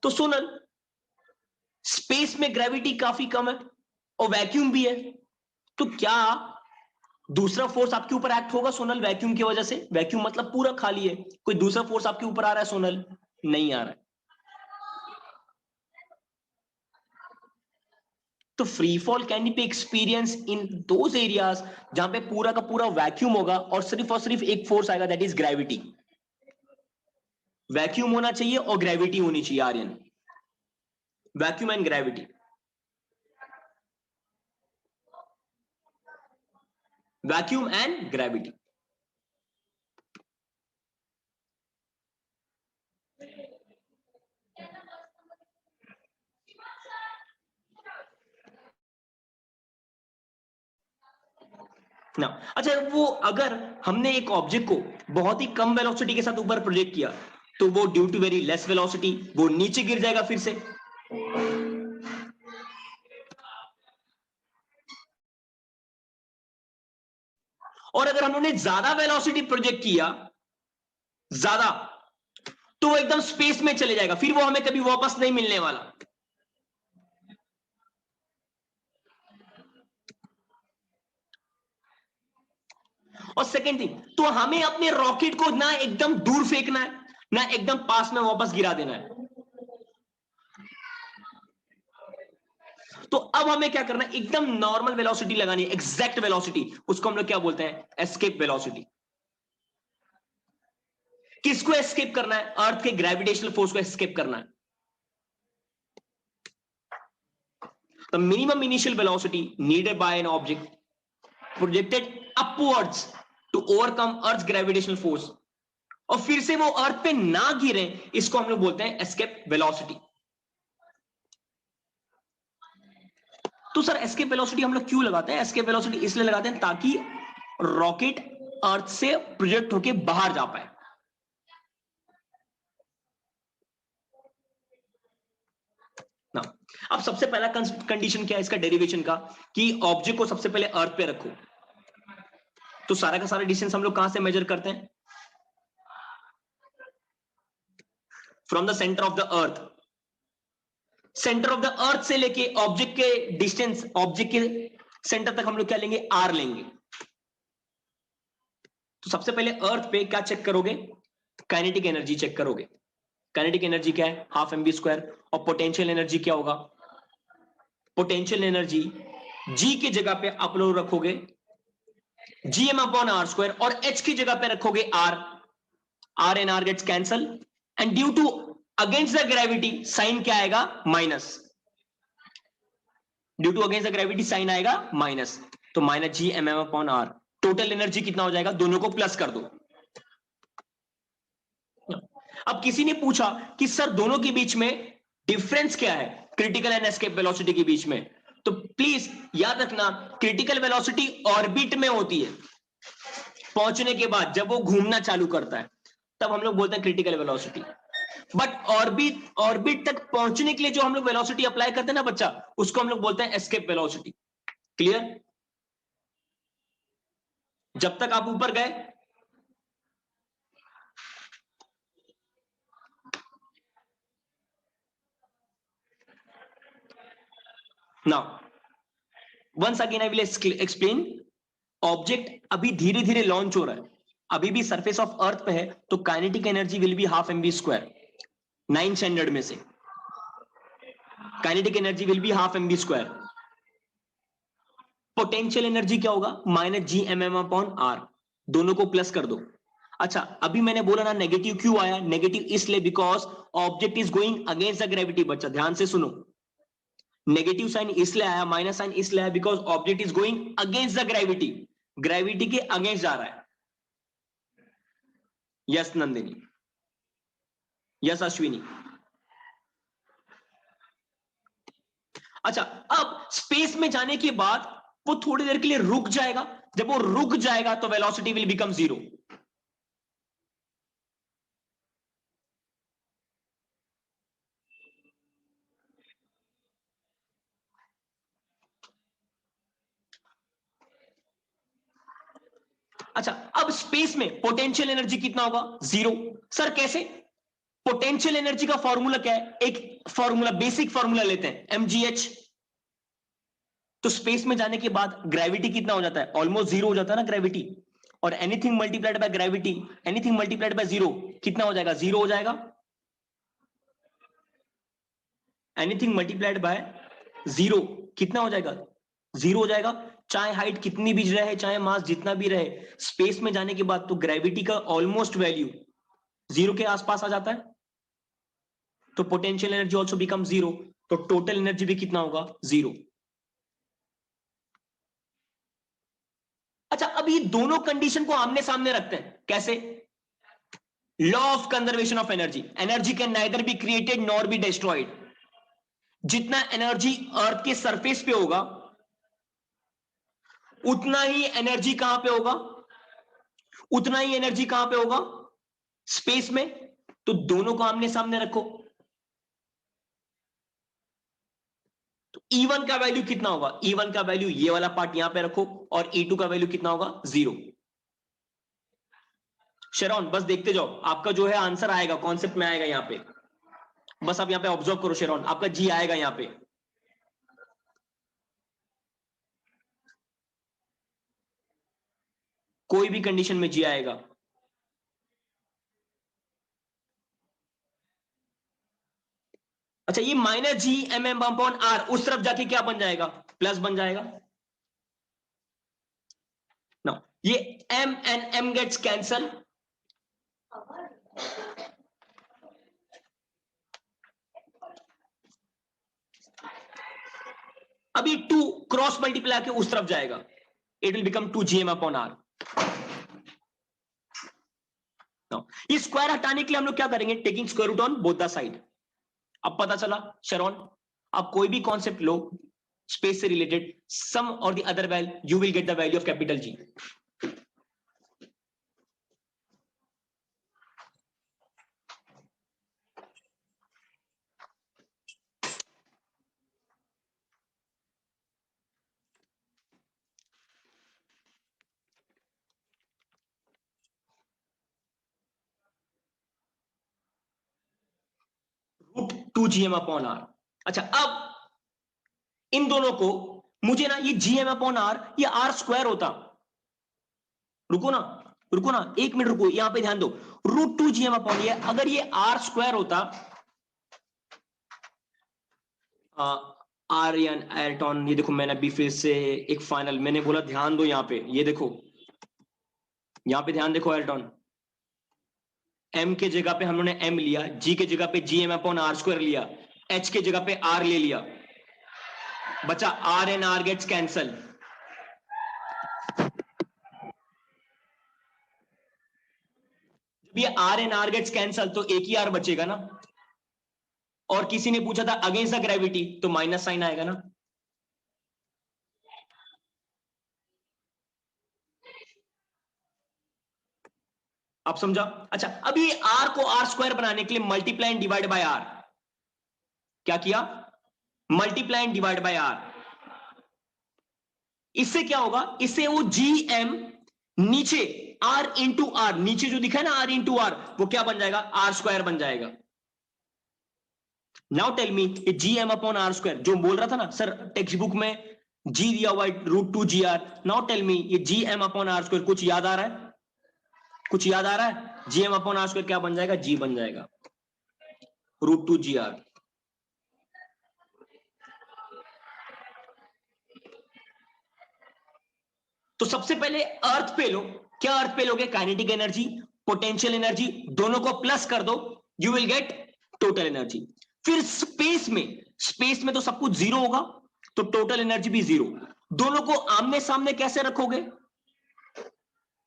तो सोनल, स्पेस में ग्रेविटी काफी कम है और वैक्यूम भी है, तो क्या दूसरा फोर्स आपके ऊपर एक्ट होगा सोनल वैक्यूम की वजह से? वैक्यूम मतलब पूरा खाली है, कोई दूसरा फोर्स आपके ऊपर आ रहा है सोनल? नहीं आ रहा है. तो free fall can be experience in those areas जहां पे पूरा का पूरा वैक्यूम होगा और सिर्फ एक फोर्स आएगा, दैट इज ग्रेविटी. वैक्यूम होना चाहिए और ग्रेविटी होनी चाहिए Aryan. Vacuum and gravity. Vacuum and gravity. ना अच्छा, वो अगर हमने एक ऑब्जेक्ट को बहुत ही कम वेलोसिटी के साथ ऊपर प्रोजेक्ट किया तो वो due to very less velocity वो नीचे गिर जाएगा फिर से. और अगर हमने ज्यादा वेलोसिटी प्रोजेक्ट किया ज्यादा, तो वो एकदम स्पेस में चले जाएगा, फिर वो हमें कभी वापस नहीं मिलने वाला. और सेकेंड थिंग, तो हमें अपने रॉकेट को ना एकदम दूर फेंकना है ना एकदम पास में वापस गिरा देना है. तो अब हमें क्या करना है? एकदम नॉर्मल वेलोसिटी लगानी है, एग्जैक्ट वेलोसिटी. उसको हम लोग क्या बोलते हैं? Escape velocity. किसको एस्केप करना है? अर्थ के ग्रेविटेशनल फोर्स को एस्केप करना है. The minimum initial velocity needed by an object projected upwards to overcome Earth's gravitational force. और फिर से वो अर्थ पे ना गिरे, इसको हम लोग बोलते हैं एस्केप वेलोसिटी. तो सर एस्केप वेलोसिटी हम लोग क्यों लगाते हैं? एस्केप वेलोसिटी इसलिए लगाते हैं ताकि रॉकेट अर्थ से प्रोजेक्ट होके बाहर जा पाए. ना, अब सबसे पहला कंडीशन क्या है इसका डेरिवेशन का? कि ऑब्जेक्ट को सबसे पहले अर्थ पे रखो. तो सारा का सारा डिस्टेंस हम लोग कहां से मेजर करते हैं? From the centre of the earth. Centre of the earth से लेके ऑब्जेक्ट के डिस्टेंस, ऑब्जेक्ट के सेंटर तक हम लोग क्या लेंगे, आर लेंगे। तो सबसे पहले अर्थ पे क्या चेक करोगे, काइनेटिक एनर्जी चेक करोगे। काइनेटिक एनर्जी क्या है, हाफ एम बी स्क्वायर। और पोटेंशियल एनर्जी क्या होगा, पोटेंशियल एनर्जी जी की जगह पे आप लोग रखोगे G M upon R square, और एच की जगह पे रखोगे R. R and R gets cancel, and due to against the gravity sign क्या आएगा, minus. Due to against the gravity sign आएगा माइनस, तो minus G M M upon R. Total energy कितना हो जाएगा, दोनों को प्लस कर दो। अब किसी ने पूछा कि सर दोनों के बीच में डिफरेंस क्या है, क्रिटिकल एंड एस्केप वेलोसिटी के बीच में, तो प्लीज याद रखना क्रिटिकल वेलोसिटी ऑर्बिट में होती है। पहुंचने के बाद जब वो घूमना चालू करता है तब हम लोग बोलते हैं क्रिटिकल वेलोसिटी। बट ऑर्बिट तक पहुंचने के लिए जो हम लोग वेलोसिटी अप्लाई करते हैं ना बच्चा, उसको हम लोग बोलते हैं एस्केप वेलोसिटी। क्लियर? जब तक आप ऊपर गए, now once again I will explain. Object अभी धीरे धीरे लॉन्च हो रहा है, अभी भी सरफेस ऑफ अर्थ पे है, तो kinetic energy will be half M V square. 9 standard में से kinetic energy will be half M V square. Potential energy क्या होगा, minus G M M upon R. दोनों को प्लस कर दो। अच्छा, अभी मैंने बोला ना नेगेटिव क्यों आया, नेगेटिव इसलिए because object is going against the gravity. बच्चा ध्यान से सुनो, नेगेटिव साइन इसलिए आया, माइनस साइन इसलिए आया because object is going against the gravity, gravity के अगेंस्ट जा रहा है। Yes Nandini, yes Ashwini. अच्छा, अब स्पेस में जाने के बाद वो थोड़ी देर के लिए रुक जाएगा, जब वो रुक जाएगा तो वेलोसिटी विल बिकम जीरो। अच्छा, अब स्पेस में पोटेंशियल एनर्जी कितना होगा, जीरो। सर कैसे, पोटेंशियल एनर्जी का फॉर्मूला क्या है, एक फॉर्मूला, बेसिक फॉर्मूला लेते हैं, mgh। तो स्पेस में जाने के बाद ग्रेविटी कितना हो जाता है, ऑलमोस्ट जीरो हो जाता है ना ग्रेविटी। और anything multiplied by gravity, anything multiplied by zero कितना हो जाएगा, जीरो हो जाएगा। एनीथिंग मल्टीप्लाइड बाय जीरो कितना हो जाएगा, जीरो हो जाएगा। चाहे हाइट कितनी भी रहे, चाहे मास जितना भी रहे, स्पेस में जाने के बाद तो ग्रेविटी का ऑलमोस्ट वैल्यू जीरो के आसपास आ जाता है, तो potential energy also become zero. तो टोटल एनर्जी भी कितना होगा, जीरो। अच्छा, अब ये दोनों कंडीशन को आमने सामने रखते हैं, कैसे, law of conservation of energy, energy can neither be created nor be destroyed. जितना एनर्जी अर्थ के सरफेस पे होगा उतना ही एनर्जी कहां पे होगा, उतना ही एनर्जी कहां पे होगा, स्पेस में। तो दोनों को आमने सामने रखो, तो E1 का वैल्यू कितना होगा, E1 का वैल्यू ये वाला पार्ट यहां पे रखो, और E2 का वैल्यू कितना होगा, जीरो। शेरॉन बस देखते जाओ, आपका जो है आंसर आएगा, कॉन्सेप्ट में आएगा यहां पे। बस आप यहां पे ऑब्जर्व करो शेरॉन, आपका जी आएगा यहां पे। कोई भी कंडीशन में जी आएगा। अच्छा, ये minus G M M upon R उस तरफ जाके क्या बन जाएगा, प्लस बन जाएगा ना। ये M and M gets cancel, अभी टू क्रॉस मल्टीप्लाई के उस तरफ जाएगा, it will become two G M upon R. ये स्क्वायर हटाने के लिए हम लोग क्या करेंगे, taking square root on both the side. अब पता चला शरॉन, आप कोई भी कॉन्सेप्ट लो स्पेस से related, some or the other value, you will get the value of capital G. Root two G M upon R. अच्छा, अब इन दोनों को मुझे ना ये GM अपॉन आर, ये आर स्क्वायर होता, रुको ना, रुको ना, 1 मिनट रुको, यहां पे ध्यान दो, √2 GM अपॉन ये, अगर ये आर स्क्वायर होता, आर्यन एल्टॉन, ये देखो मैंने अभी फिर से एक फाइनल मैंने बोला, ध्यान दो यहां पे, ये देखो यहां पे ध्यान देखो, एल्टॉन एम के जगह पे हम लोगों ने एम लिया, जी के जगह पे GM अपॉन आर स्क्वायर लिया, एच के जगह पे आर ले लिया, बचा R and R gets cancel. जब ये R and R gets cancel तो एक ही आर बचेगा ना, और किसी ने पूछा था अगेंस्ट द ग्रेविटी, तो माइनस साइन आएगा ना। आप समझा? अच्छा, अब ये आर को आर स्क्वायर बनाने के लिए multiply and divide by R, क्या किया? Multiply and divide by R. इससे क्या होगा? इससे वो GM नीचे आर इंटू आर, नीचे जो दिखा है ना आर इंटू आर, वो क्या बन जाएगा? आर स्क्वायर बन जाएगा। Now tell me, GM upon R square जो बोल रहा था ना सर टेक्स्ट बुक में जी दिया हुआ √2GR, नाउ टेल मी ये GM अपॉन आर स्क्वायर कुछ याद आ रहा है? कुछ याद आ रहा है? GM अपॉन आर स्क्वायर क्या बन जाएगा? G बन जाएगा, √2GR। तो सबसे पहले अर्थ पे लो, क्या अर्थ पे लोगे? काइनेटिक एनर्जी, पोटेंशियल एनर्जी, दोनों को प्लस कर दो, you will get total energy. फिर स्पेस में तो सब कुछ जीरो होगा, तो टोटल एनर्जी भी जीरो। दोनों को आमने सामने कैसे रखोगे?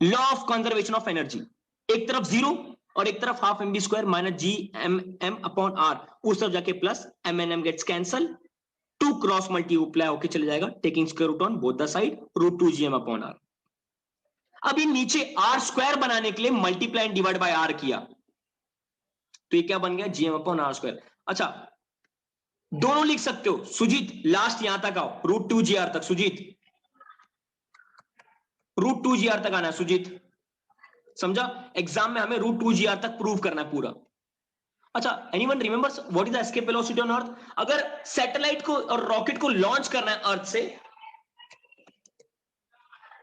Law of conservation of energy, एक तरफ जीरो और एक तरफ half mv² minus GM upon R, उस तरफ जाके plus MNM gets cancel, 2 cross multiply होके चले जाएगा, taking square root on both the side, √2GM upon R. अब ये नीचे आर स्क्वायर बनाने के लिए multiply and divide by R किया, तो ये क्या बन गया? GM upon R square. अच्छा, दोनों लिख सकते हो। सुजीत लास्ट यहां तक आओ, √2GR तक, सुजीत √2GR तक आना है सुजीत, समझा? एग्जाम में हमें √2GR तक प्रूव करना है पूरा। अच्छा, anyone remembers what is the escape velocity on earth? अगर सैटेलाइट को और रॉकेट को लॉन्च करना है अर्थ से,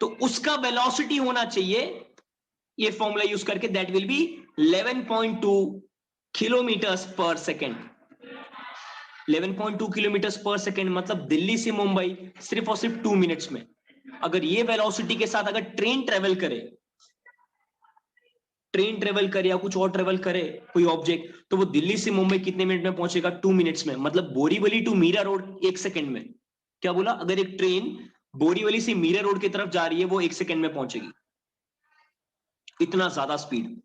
तो उसका वेलोसिटी होना चाहिए ये फॉर्मूला यूज करके, दैट विल बी 11.2 किलोमीटर्स पर सेकेंड। 11.2 किलोमीटर्स पर सेकेंड मतलब दिल्ली से मुंबई सिर्फ और सिर्फ 2 मिनट्स में। अगर ये वेलोसिटी के साथ अगर ट्रेन ट्रेवल करे या कुछ और ट्रेवल करे कोई ऑब्जेक्ट, तो वो दिल्ली से मुंबई कितने मिनट में पहुंचेगा? 2 मिनट्स में। मतलब बोरीवली टू मीरा रोड 1 सेकेंड में। क्या बोला? अगर एक ट्रेन बोरीवली से मीरा रोड की तरफ जा रही है, वो 1 सेकेंड में पहुंचेगी, इतना ज्यादा speed.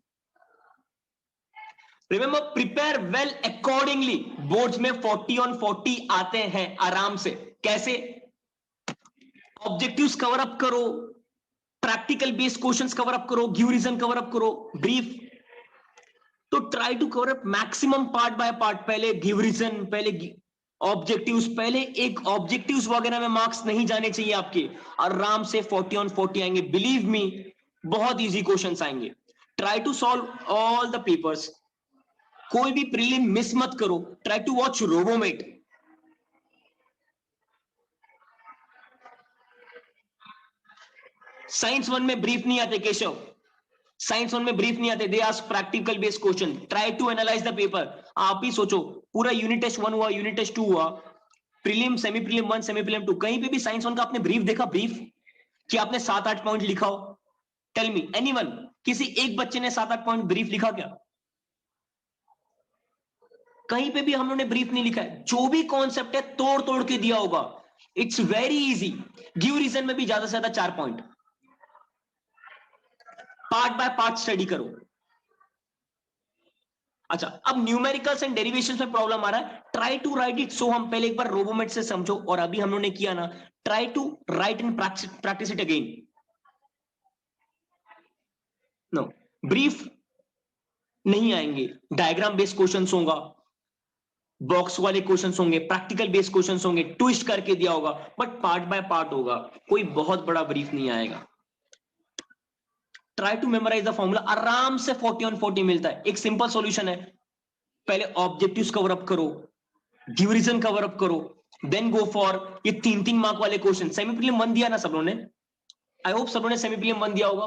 Remember, prepare well accordingly. Boards में 40 on 40 आते हैं आराम से। कैसे? ऑब्जेक्टिव्स कवर अप करो, practical based questions cover up करो, गिव रीजन कवर अप करो, ब्रीफ। तो try to cover up maximum part by part. पहले गिव रीजन, पहले ऑब्जेक्टिव्स, पहले एक ऑब्जेक्टिव्स वगैरह में मार्क्स नहीं जाने चाहिए आपके। आराम से 40 on 40 आएंगे, बिलीव मी, बहुत इजी क्वेश्चंस आएंगे। Try to solve all the papers, कोई भी प्रीलिम मिस मत करो। Try to watch Robomate. Science 1 में ब्रीफ नहीं आते केशव, साइंस 1 में ब्रीफ नहीं आते, they ask practical based question. Try to analyse the paper. आप ही सोचो, पूरा यूनिट टेस्ट 1 हुआ, यूनिट टेस्ट 2 हुआ, prelim, semi prelim 1, semi prelim 2, कहीं पे भी साइंस 1 का आपने ब्रीफ देखा? ब्रीफ कि आपने 7-8 पॉइंट लिखा हो? टेल मी एनीवन, किसी एक बच्चे ने 7-8 पॉइंट ब्रीफ लिखा क्या? कहीं पे भी हम लोगों ने ब्रीफ नहीं लिखा है। जो भी कॉन्सेप्ट है तोड़ तोड़ के दिया होगा। It's very easy. Give reason में भी ज्यादा से ज्यादा 4 point. Part by part study करो। अच्छा, अब न्यूमेरिकल्स एंड डेरिवेशंस में प्रॉब्लम आ रहा है, try to write it. So हम पहले एक बार रोबोमेट से समझो, और अभी हम लोगों ने किया ना, try to write and practise it again. No, brief नहीं आएंगे, डायग्राम बेस्ड क्वेश्चंस होगा, बॉक्स वाले क्वेश्चंस होंगे, प्रैक्टिकल बेस्ड क्वेश्चंस होंगे, ट्विस्ट करके दिया होगा, बट पार्ट बाय पार्ट होगा, कोई बहुत बड़ा ब्रीफ नहीं आएगा। Try to memorise the formula, आराम से 40 on 40 मिलता है। एक सिंपल सॉल्यूशन है, पहले ऑब्जेक्टिव्स कवर अप करो, गिव रीजन कवर अप करो, देन गो फॉर ये 3-3 मार्क वाले क्वेश्चन। सेमी प्रीलिम 1 दिया ना सब लोगों ने? आई होप सब लोगों ने सेमी प्रीलिम 1 दिया होगा।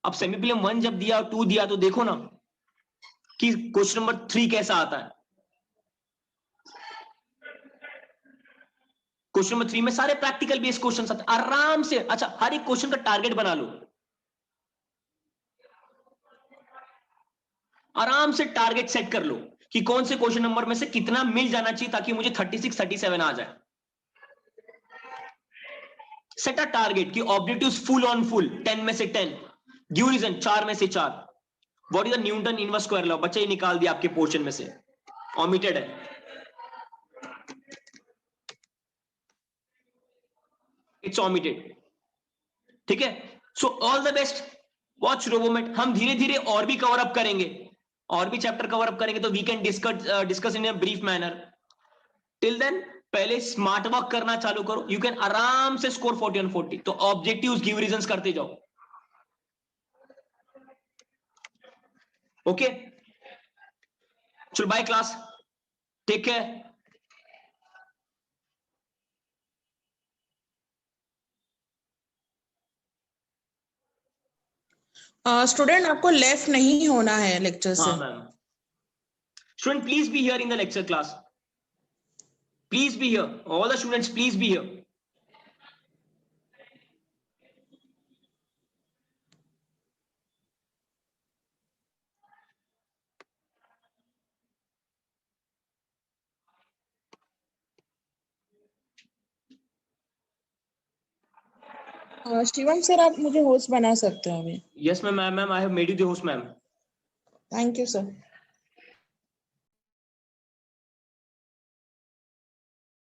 अब सेमी प्रीलिम 1 जब दिया और 2 दिया तो देखो ना कि क्वेश्चन नंबर 3 कैसा आता है। क्वेश्चन नंबर 3 में सारे प्रैक्टिकल बेस्ड क्वेश्चन आते हैं आराम से। अच्छा, हर एक क्वेश्चन का टारगेट बना लो, आराम से टारगेट सेट कर लो कि कौन से क्वेश्चन नंबर में से कितना मिल जाना चाहिए ताकि मुझे 36 37 आ जाए। सेट अ टारगेट कि ऑब्जेक्टिव्स फुल ऑन फुल 10 में से 10, गिव रीजन 4 में से 4। What is the Newton inverse square law? बच्चे ही निकाल दिया आपके पोर्शन में से, ओमिटेड है, इट्स ओमिटेड। ठीक है, so all the best, watch Robomate. हम धीरे धीरे और भी कवर अप करेंगे, और भी चैप्टर कवर अप करेंगे, तो we can discuss in a brief manner. Till then पहले स्मार्ट वर्क करना चालू करो, यू कैन आराम से स्कोर 40 on 40। तो ऑब्जेक्टिव्स गिव रीजंस करते जाओ। ओके, चलो bye class, take care. Student आपको लेफ्ट नहीं होना है लेक्चर से। हाँ ma'am, student please be here in the lecture class, please be here, all the students please be here. Shivam sir, आप मुझे होस्ट बना सकते हो अभी। Yes ma'am, I have made you the host ma'am. Thank you sir.